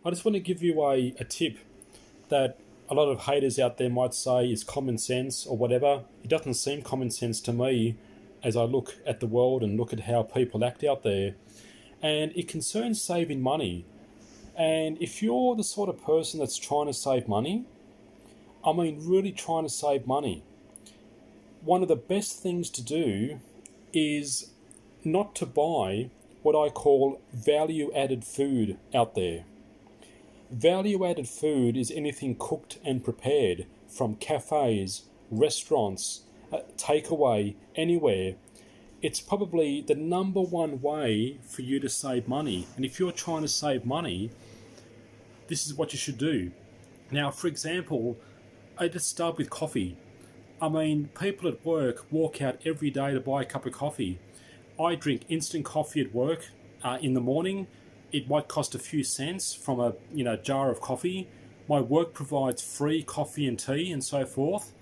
I just want to give you a tip that a lot of haters out there might say is common sense or whatever. It doesn't seem common sense to me as I look at the world and look at how people act out there. And it concerns saving money. And if you're the sort of person that's trying to save money, I mean really trying to save money, one of the best things to do is not to buy what I call value added food out there. Value added food is anything cooked and prepared from cafes, restaurants, takeaway, anywhere. It's probably the number one way for you to save money. And if you're trying to save money, this is what you should do. Now, for example, I just start with coffee. I mean, people at work walk out every day to buy a cup of coffee. I drink instant coffee at work in the morning. It might cost a few cents from a jar of coffee. My work provides free coffee and tea and so forth.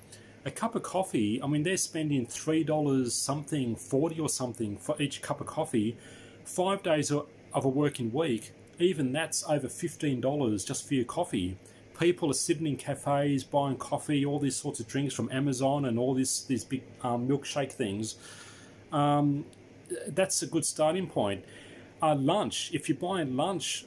A cup of coffee, I mean, they're spending $3 something, 40 or something for each cup of coffee. 5 days of a working week, even that's over $15 just for your coffee. People are sitting in cafes buying coffee, all these sorts of drinks from Amazon and all these big milkshake things. That's a good starting point. Lunch, if you're buying lunch,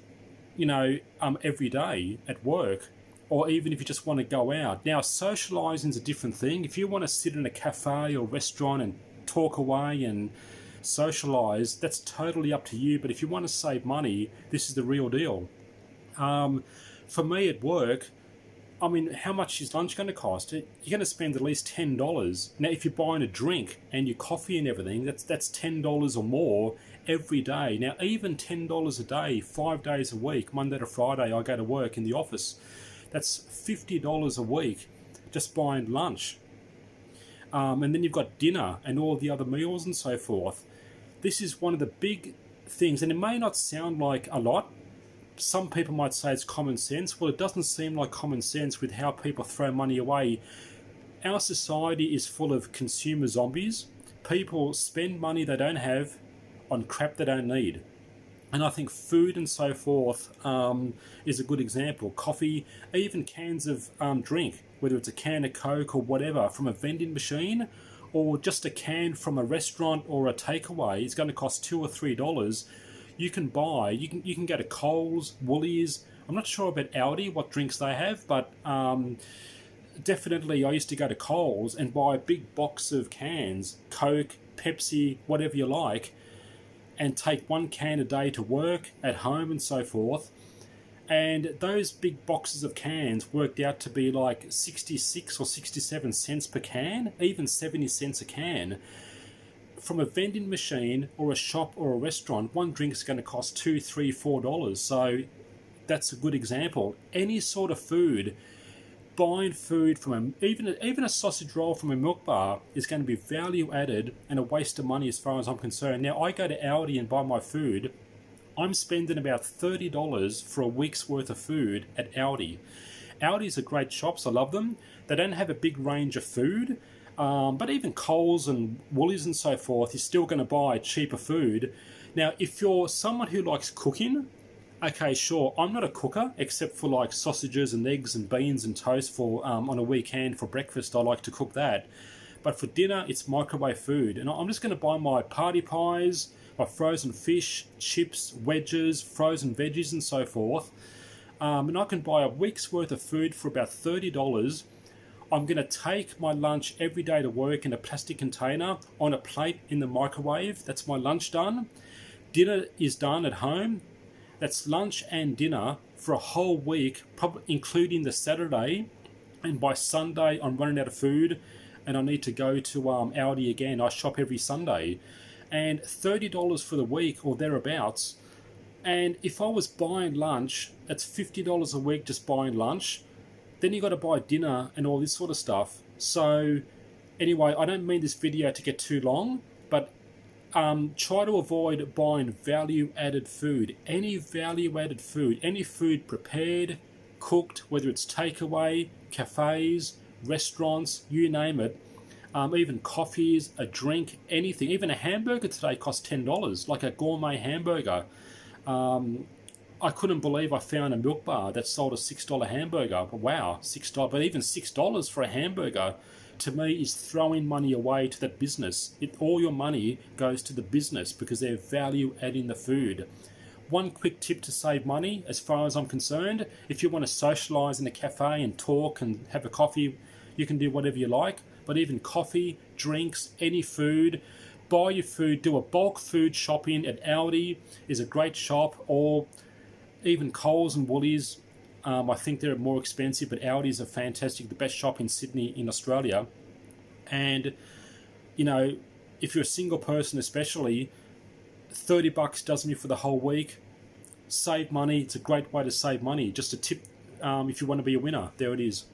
every day at work, or even if you just want to go out. Now, socialising is a different thing. If you want to sit in a cafe or restaurant and talk away and socialise, that's totally up to you. But if you want to save money, this is the real deal. For me at work, I mean, how much is lunch going to cost? You're going to spend at least $10. Now, if you're buying a drink and your coffee and everything, that's $10 or more every day. Now, even $10 a day, 5 days a week, Monday to Friday, I go to work in the office. That's $50 a week just buying lunch. And then you've got dinner and all the other meals and so forth. This is one of the big things, and it may not sound like a lot. Some people might say it's common sense. Well, it doesn't seem like common sense with how people throw money away. Our society is full of consumer zombies. People spend money they don't have on crap they don't need. And I think food and so forth is a good example. Coffee, even cans of drink, whether it's a can of Coke or whatever, from a vending machine, or just a can from a restaurant or a takeaway, it's going to cost $2 or $3. You can buy, you can go to Coles, Woolies. I'm not sure about Aldi, what drinks they have, but definitely I used to go to Coles and buy a big box of cans, Coke, Pepsi, whatever you like, and take 1 can a day to work, at home and so forth. And those big boxes of cans worked out to be like 66 or 67 cents per can, even 70 cents a can. From a vending machine or a shop or a restaurant, one drink is going to cost $2, $3, $4. So that's a good example. Any sort of food, buying food from even a sausage roll from a milk bar is going to be value added and a waste of money as far as I'm concerned. Now, I go to Aldi and buy my food. I'm spending about $30 for a week's worth of food at Aldi. Aldi's are great shops. I love them. They don't have a big range of food. But even Coles and Woolies and so forth, you're still going to buy cheaper food. Now, if you're someone who likes cooking, okay, sure, I'm not a cooker, except for like sausages and eggs and beans and toast for on a weekend for breakfast. I like to cook that. But for dinner, it's microwave food. And I'm just going to buy my party pies, my frozen fish, chips, wedges, frozen veggies and so forth. And I can buy a week's worth of food for about $30. I'm going to take my lunch every day to work in a plastic container on a plate in the microwave. That's my lunch done. Dinner is done at home. That's lunch and dinner for a whole week, probably including the Saturday. And by Sunday, I'm running out of food and I need to go to Aldi again. I shop every Sunday. And $30 for the week or thereabouts. And if I was buying lunch, it's $50 a week just buying lunch. Then you got to buy dinner and all this sort of stuff. So anyway, I don't mean this video to get too long, but try to avoid buying value-added food. Any value-added food, any food prepared, cooked, whether it's takeaway, cafes, restaurants, you name it, even coffees, a drink, anything. Even a hamburger today costs $10, like a gourmet hamburger. I couldn't believe I found a milk bar that sold a $6 hamburger. Wow, $6. But even $6 for a hamburger, to me, is throwing money away to that business. All your money goes to the business because they're value adding the food. One quick tip to save money, as far as I'm concerned, if you want to socialise in a cafe and talk and have a coffee, you can do whatever you like. But even coffee, drinks, any food, buy your food, do a bulk food shopping at Aldi is a great shop, or even Coles and Woolies. I think they're more expensive, but Aldi's are fantastic, the best shop in Sydney, in Australia. And, you know, if you're a single person especially, $30 does me for the whole week. Save money. It's a great way to save money. Just a tip if you want to be a winner. There it is.